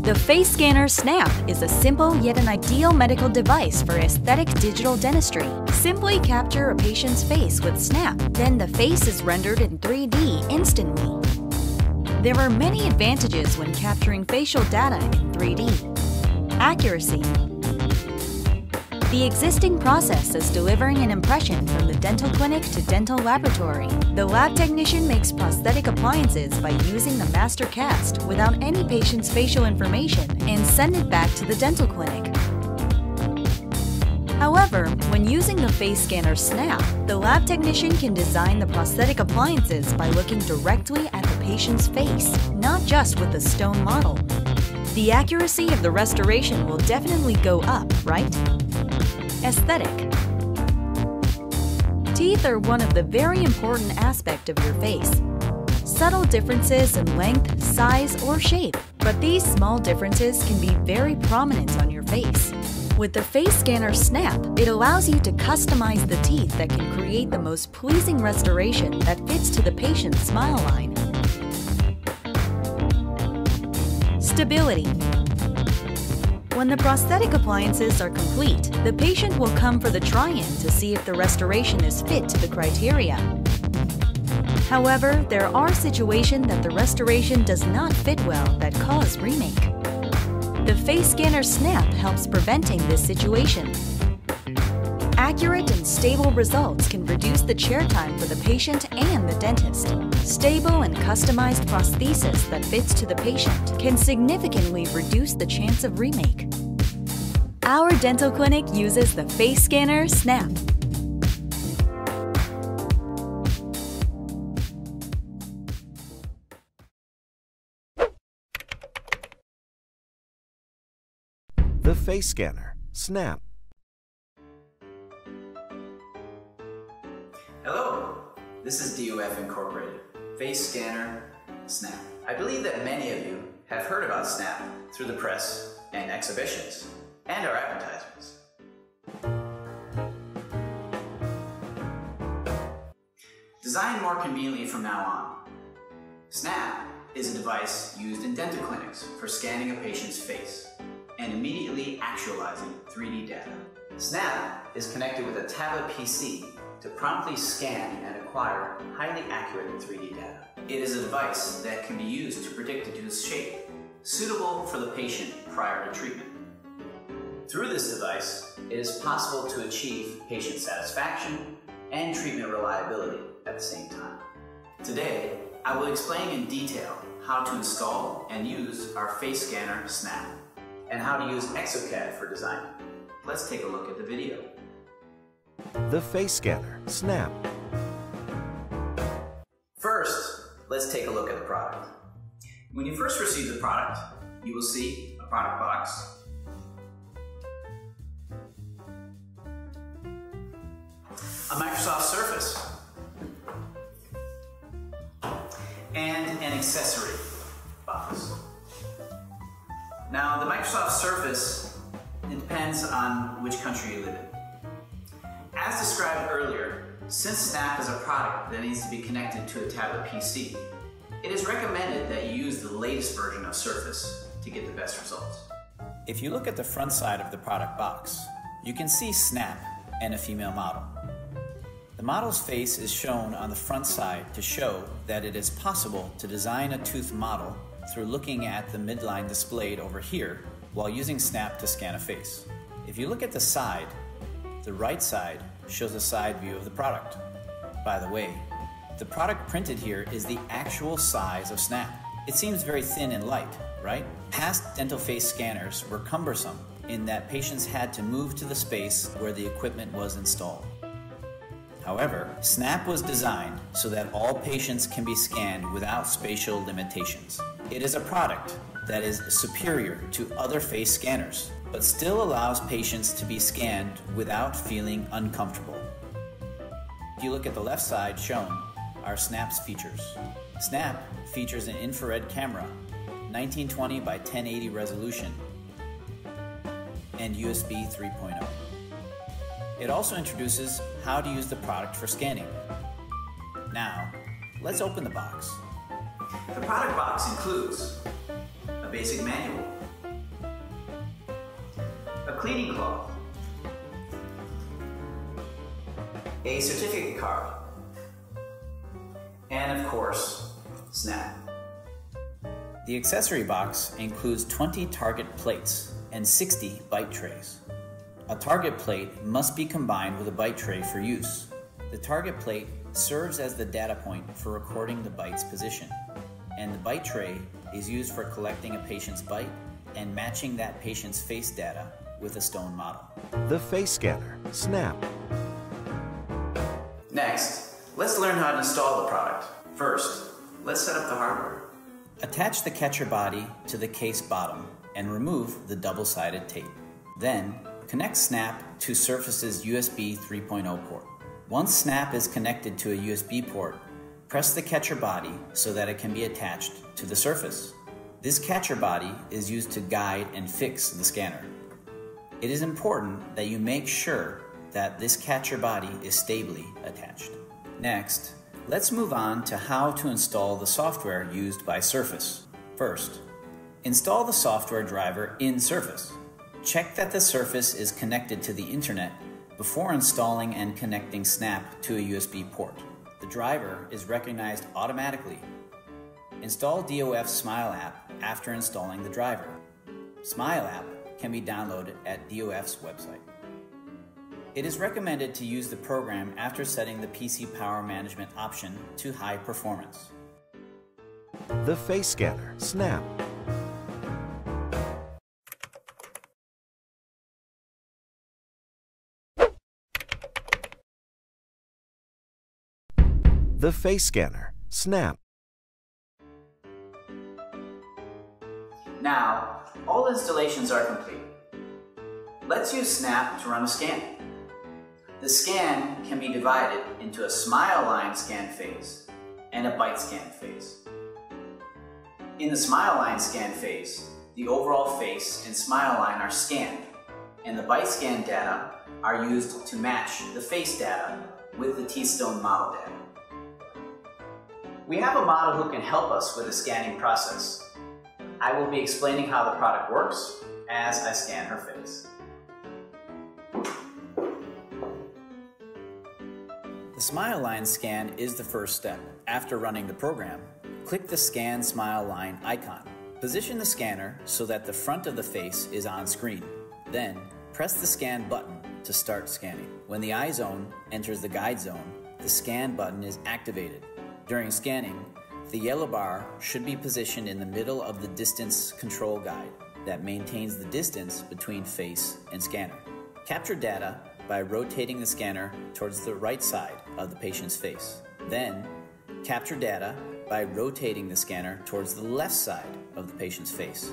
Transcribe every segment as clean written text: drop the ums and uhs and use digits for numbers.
The face scanner Snap is a simple yet an ideal medical device for aesthetic digital dentistry. Simply capture a patient's face with Snap, then the face is rendered in 3D instantly. There are many advantages when capturing facial data in 3D. Accuracy. The existing process is delivering an impression from the dental clinic to dental laboratory. The lab technician makes prosthetic appliances by using the master cast without any patient's facial information and send it back to the dental clinic. However, when using the face scanner Snap, the lab technician can design the prosthetic appliances by looking directly at the patient's face, not just with the stone model. The accuracy of the restoration will definitely go up, right? Aesthetic. Teeth are one of the very important aspects of your face. Subtle differences in length, size, or shape, but these small differences can be very prominent on your face. With the face scanner Snap, it allows you to customize the teeth that can create the most pleasing restoration that fits to the patient's smile line. Stability. When the prosthetic appliances are complete, the patient will come for the try-in to see if the restoration is fit to the criteria. However, there are situations that the restoration does not fit well that cause remake. The face scanner Snap helps preventing this situation. Accurate and stable results can reduce the chair time for the patient and the dentist. Stable and customized prosthesis that fits to the patient can significantly reduce the chance of remake. Our dental clinic uses the face scanner Snap. The face scanner Snap. Hello, this is DOF Incorporated, Face Scanner Snap. I believe that many of you have heard about Snap through the press and exhibitions and our advertisements. Designed more conveniently from now on, Snap is a device used in dental clinics for scanning a patient's face and immediately actualizing 3D data. Snap is connected with a tablet PC to promptly scan and acquire highly accurate 3D data. It is a device that can be used to predict a tooth's shape, suitable for the patient prior to treatment. Through this device, it is possible to achieve patient satisfaction and treatment reliability at the same time. Today, I will explain in detail how to install and use our face scanner Snap, and how to use ExoCAD for design. Let's take a look at the video. The face scanner Snap. First, let's take a look at the product. When you first receive the product, you will see a product box, a Microsoft Surface, and an accessory box. Now, the Microsoft Surface, it depends on which country you live in. As described earlier, since Snap is a product that needs to be connected to a tablet PC, it is recommended that you use the latest version of Surface to get the best results. If you look at the front side of the product box, you can see Snap and a female model. The model's face is shown on the front side to show that it is possible to design a tooth model through looking at the midline displayed over here while using Snap to scan a face. If you look at the side, the right side shows a side view of the product. By the way, the product printed here is the actual size of Snap. It seems very thin and light, right? Past dental face scanners were cumbersome in that patients had to move to the space where the equipment was installed. However, Snap was designed so that all patients can be scanned without spatial limitations. It is a product that is superior to other face scanners, but still allows patients to be scanned without feeling uncomfortable. If you look at the left side shown are Snap's features. Snap features an infrared camera, 1920 by 1080 resolution, and USB 3.0. It also introduces how to use the product for scanning. Now, let's open the box. The product box includes a basic manual, cleaning cloth, a certificate card, and of course, Snap. The accessory box includes 20 target plates and 60 bite trays. A target plate must be combined with a bite tray for use. The target plate serves as the data point for recording the bite's position, and the bite tray is used for collecting a patient's bite and matching that patient's face data with a stone model. The face scanner, Snap. Next, let's learn how to install the product. First, let's set up the hardware. Attach the catcher body to the case bottom and remove the double-sided tape. Then, connect Snap to Surface's USB 3.0 port. Once Snap is connected to a USB port, press the catcher body so that it can be attached to the Surface. This catcher body is used to guide and fix the scanner. It is important that you make sure that this catcher body is stably attached. Next, let's move on to how to install the software used by Surface. First, install the software driver in Surface. Check that the Surface is connected to the internet before installing and connecting Snap to a USB port. The driver is recognized automatically. Install DOF Smile app after installing the driver. Smile app can be downloaded at DOF's website. It is recommended to use the program after setting the PC power management option to high performance. The face scanner, Snap. The face scanner, Snap. Now, all installations are complete. Let's use Snap to run a scan. The scan can be divided into a smile line scan phase and a bite scan phase. In the smile line scan phase, the overall face and smile line are scanned, and the bite scan data are used to match the face data with the teeth stone model data. We have a model who can help us with the scanning process. I will be explaining how the product works as I scan her face. The Smile Line scan is the first step. After running the program, click the Scan Smile Line icon. Position the scanner so that the front of the face is on screen. Then, press the Scan button to start scanning. When the eye zone enters the guide zone, the Scan button is activated. During scanning, the yellow bar should be positioned in the middle of the distance control guide that maintains the distance between face and scanner. Capture data by rotating the scanner towards the right side of the patient's face. Then, capture data by rotating the scanner towards the left side of the patient's face.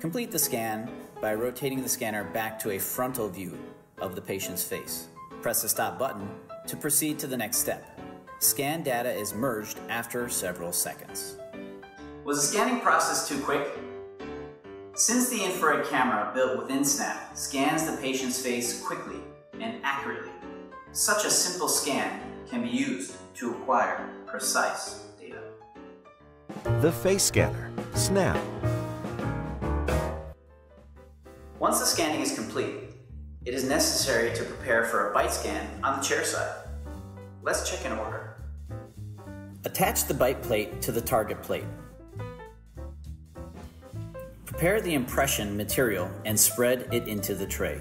Complete the scan by rotating the scanner back to a frontal view of the patient's face. Press the stop button to proceed to the next step. Scan data is merged after several seconds. Was the scanning process too quick? Since the infrared camera built within Snap scans the patient's face quickly and accurately, such a simple scan can be used to acquire precise data. The face scanner, Snap. Once the scanning is complete, it is necessary to prepare for a bite scan on the chair side. Let's check in order. Attach the bite plate to the target plate. Prepare the impression material and spread it into the tray.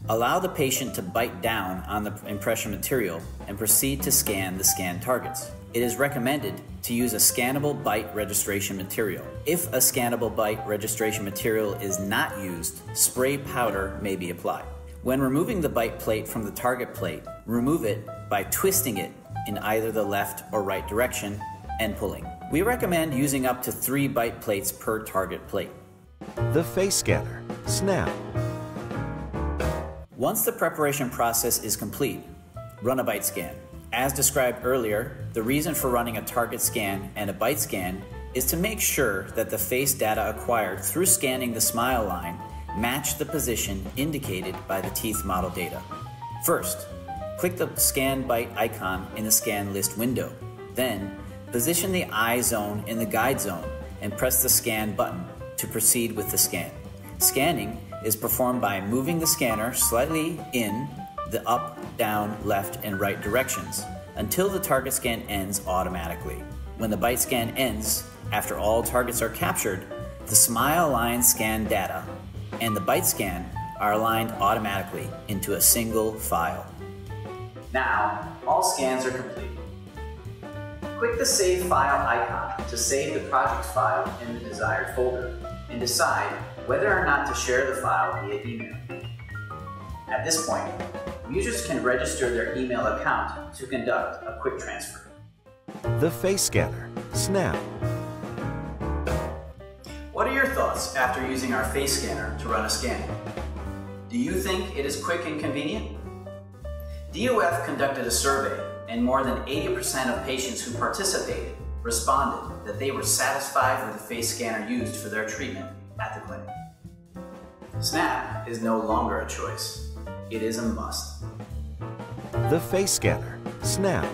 Allow the patient to bite down on the impression material and proceed to scan the scanned targets. It is recommended to use a scannable bite registration material. If a scannable bite registration material is not used, spray powder may be applied. When removing the bite plate from the target plate, remove it by twisting it in either the left or right direction and pulling. We recommend using up to 3 bite plates per target plate. The face scanner, Snap. Once the preparation process is complete, run a bite scan. As described earlier, the reason for running a target scan and a bite scan is to make sure that the face data acquired through scanning the smile line match the position indicated by the teeth model data. First, click the Scan Bite icon in the Scan List window. Then, position the eye zone in the guide zone and press the Scan button to proceed with the scan. Scanning is performed by moving the scanner slightly in the up, down, left, and right directions until the target scan ends automatically. When the bite scan ends, after all targets are captured, the smile line scan data and the bite scan are aligned automatically into a single file. Now, all scans are complete. Click the Save File icon to save the project file in the desired folder and decide whether or not to share the file via email. At this point, users can register their email account to conduct a quick transfer. The face scanner, SNAP. What are your thoughts after using our face scanner to run a scan? Do you think it is quick and convenient? DOF conducted a survey, and more than 80% of patients who participated responded that they were satisfied with the face scanner used for their treatment at the clinic. SNAP is no longer a choice. It is a must. The face scanner, SNAP.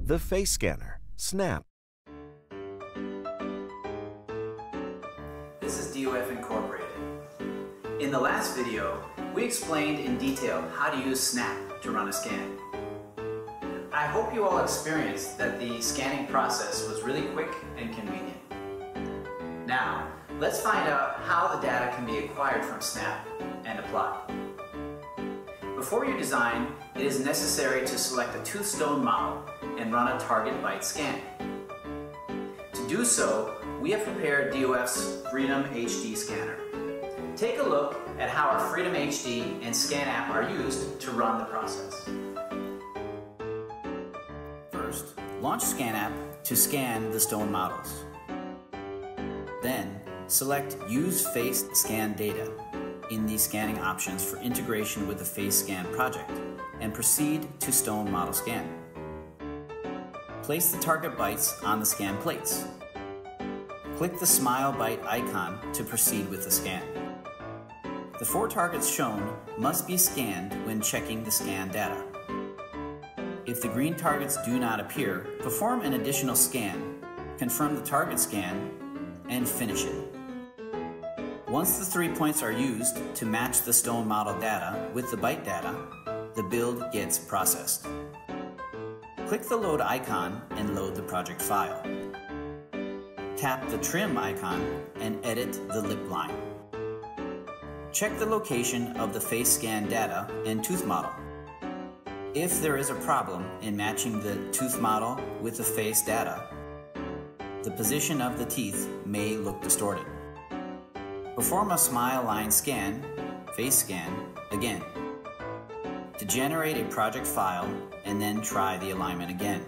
The face scanner, SNAP. This is DOF Incorporated. In the last video, we explained in detail how to use SNAP to run a scan. I hope you all experienced that the scanning process was really quick and convenient. Now, let's find out how the data can be acquired from SNAP and applied. Before you design, it is necessary to select a toothstone model and run a target bite scan. To do so, we have prepared DOF's Freedom HD scanner. Take a look at how our Freedom HD and Scan app are used to run the process. First, launch Scan app to scan the stone models. Then, select Use Face Scan Data in the scanning options for integration with the Face Scan project and proceed to stone model scan. Place the target bites on the scan plates. Click the Smile Bite icon to proceed with the scan. The 4 targets shown must be scanned when checking the scan data. If the green targets do not appear, perform an additional scan, confirm the target scan, and finish it. Once the 3 points are used to match the stone model data with the bite data, the build gets processed. Click the Load icon and load the project file. Tap the Trim icon and edit the lip line. Check the location of the face scan data and tooth model. If there is a problem in matching the tooth model with the face data, the position of the teeth may look distorted. Perform a smile line scan, face scan, again to generate a project file and then try the alignment again.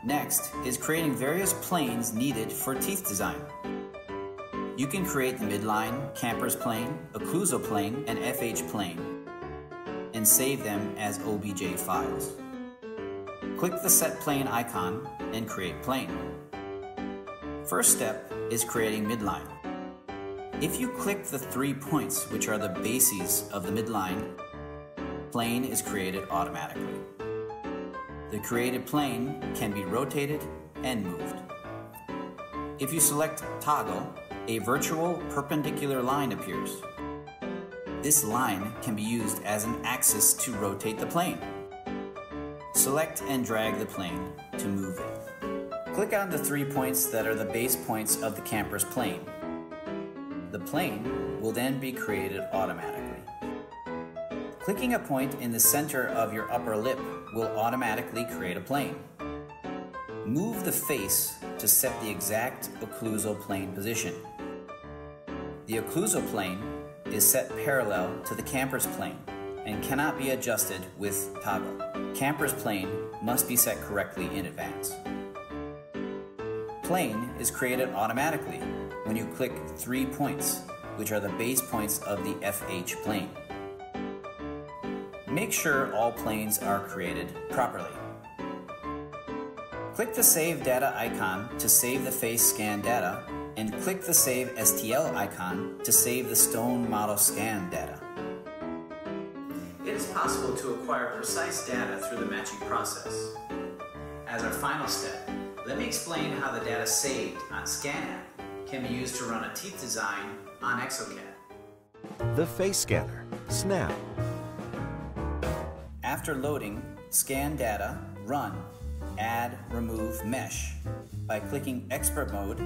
Next is creating various planes needed for teeth design. You can create the midline, camper's plane, occlusal plane, and FH plane, and save them as OBJ files. Click the Set Plane icon and create plane. First step is creating midline. If you click the 3 points, which are the bases of the midline, plane is created automatically. The created plane can be rotated and moved. If you select Toggle, a virtual perpendicular line appears. This line can be used as an axis to rotate the plane. Select and drag the plane to move it. Click on the 3 points that are the base points of the camper's plane. The plane will then be created automatically. Clicking a point in the center of your upper lip will automatically create a plane. Move the face to set the exact occlusal plane position. The occlusal plane is set parallel to the camper's plane and cannot be adjusted with toggle. Camper's plane must be set correctly in advance. Plane is created automatically when you click 3 points, which are the base points of the FH plane. Make sure all planes are created properly. Click the Save Data icon to save the face scan data, and click the Save STL icon to save the stone model scan data. It is possible to acquire precise data through the matching process. As our final step, let me explain how the data saved on ScanApp can be used to run a teeth design on exocad. The face scanner, snap. After loading, scan data, run, add, remove mesh by clicking Expert Mode,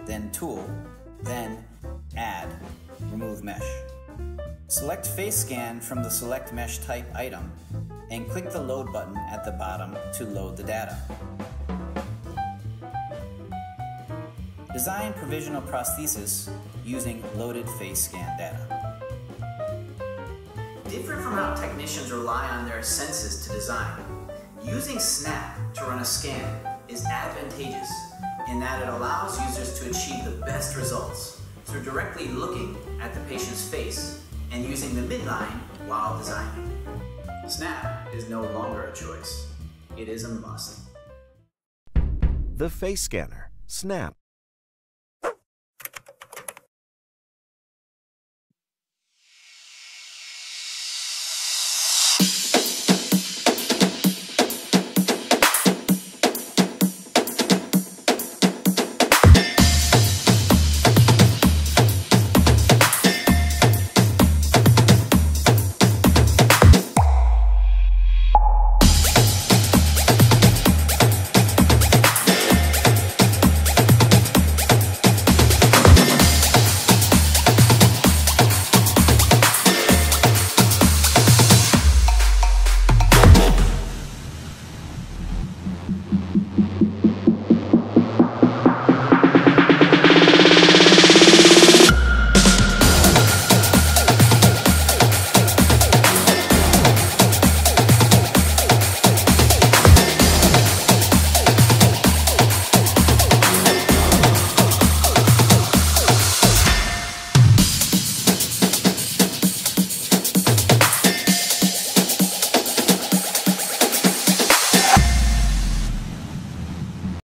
then Tool, then Add, Remove Mesh. Select Face Scan from the Select Mesh Type item and click the Load button at the bottom to load the data. Design provisional prosthesis using loaded face scan data. Different from how technicians rely on their senses to design, using Snap to run a scan is advantageous in that it allows users to achieve the best results through directly looking at the patient's face and using the midline while designing. Snap is no longer a choice. It is a must. The face scanner, snap.